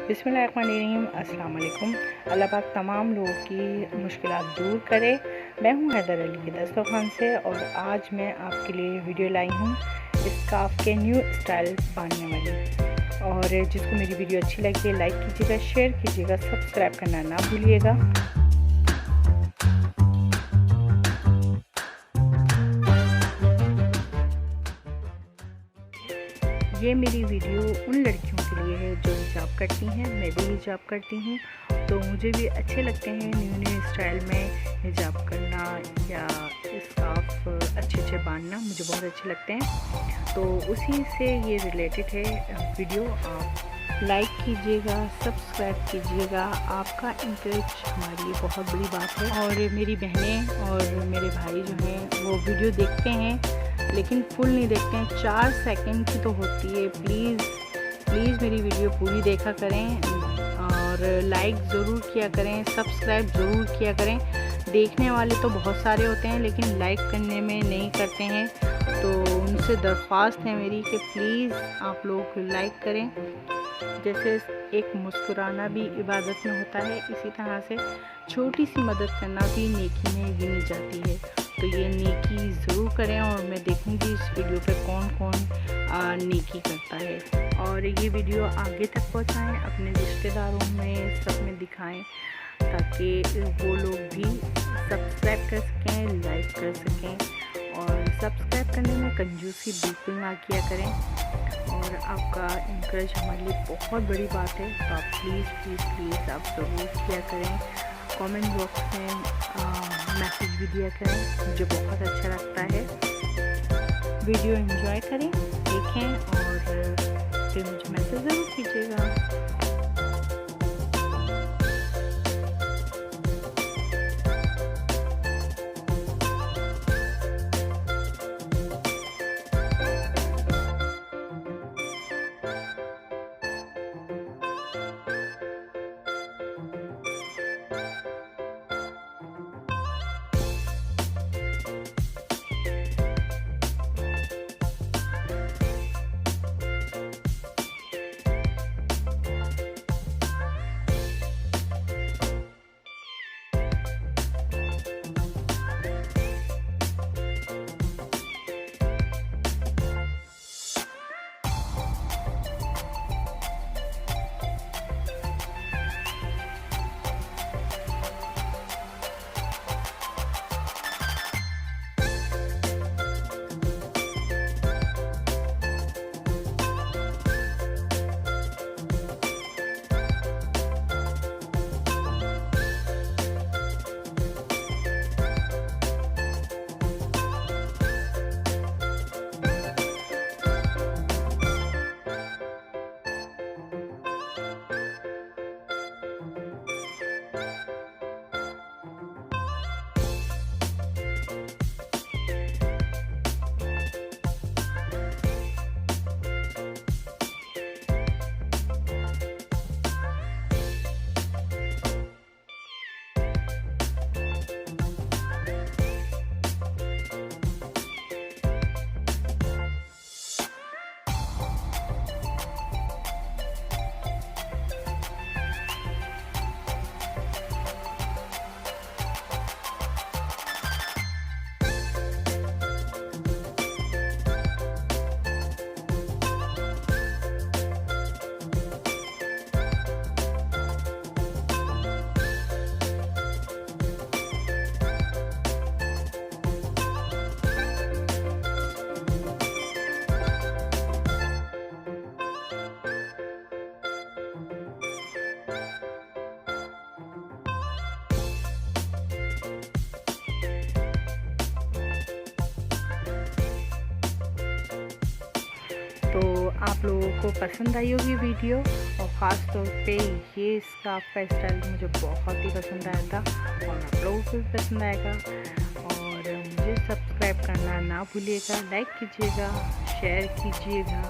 बिस्मिल्लाहिर्रहमानिर्रहीम। अस्सलाम वालेकुम। अल्लाह पाक तमाम लोगों की मुश्किलात दूर करे। मैं हूँ हैदर अली के दस्तरखान से और आज मैं आपके लिए वीडियो लाई हूँ स्कार्फ के न्यू स्टाइल बांधने वाली। और जिसको मेरी वीडियो अच्छी लगी है लाइक कीजिएगा, शेयर कीजिएगा, सब्सक्राइब करना ना भूलिएगा। ये मेरी वीडियो उन लड़कियों के लिए है जो हिजाब करती हैं। मैं भी हिजाब करती हूँ, तो मुझे भी अच्छे लगते हैं न्यू स्टाइल में हिजाब करना या स्कार्फ अच्छे बांधना, मुझे बहुत अच्छे लगते हैं। तो उसी से ये रिलेटेड है वीडियो। आप लाइक कीजिएगा, सब्सक्राइब कीजिएगा। आपका इंकरेज हमारे लिए बहुत बड़ी बात है। और मेरी बहनें और मेरे भाई जो हैं वो वीडियो देखते हैं लेकिन फुल नहीं देखते हैं, 4 सेकंड की तो होती है। प्लीज़ मेरी वीडियो पूरी देखा करें और लाइक ज़रूर किया करें, सब्सक्राइब ज़रूर किया करें। देखने वाले तो बहुत सारे होते हैं लेकिन लाइक करने में नहीं करते हैं, तो उनसे दरख्वास्त है मेरी कि प्लीज़ आप लोग लाइक करें। जैसे एक मुस्कुराना भी इबादत में होता है, इसी तरह से छोटी सी मदद करना भी नेकी में गिनी जाती है। तो ये नेकी ज़रूर करें और मैं देखूंगी इस वीडियो पे कौन कौन नेकी करता है। और ये वीडियो आगे तक पहुंचाएं, अपने रिश्तेदारों में सब में दिखाएं ताकि वो लोग भी सब्सक्राइब कर सकें, लाइक कर सकें। और सब्सक्राइब करने में कंजूसी बिल्कुल ना किया करें। और आपका इंकरेज हमारे लिए बहुत बड़ी बात है, तो आप प्लीज़ आप ज़रूर किया करें। कमेंट बॉक्स में मैसेज भी दिया करें, मुझे बहुत अच्छा लगता है। वीडियो एंजॉय करें, देखें और फिर मुझे मैसेज ज़रूर कीजिएगा। तो आप लोगों को पसंद आई होगी वीडियो, और ख़ास तौर पे ये स्कार्फ का स्टाइल मुझे बहुत ही पसंद आया था और आप लोगों को भी पसंद आएगा। और मुझे सब्सक्राइब करना ना भूलिएगा, लाइक कीजिएगा, शेयर कीजिएगा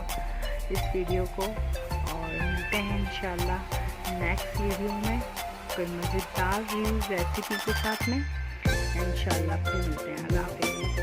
इस वीडियो को। और मिलते हैं इंशाल्लाह नेक्स्ट वीडियो में कोई मज़ेदार रेसिपी के साथ में। इंशाल्लाह फिर मिलते हैं। अल्लाह हाफ़िज़।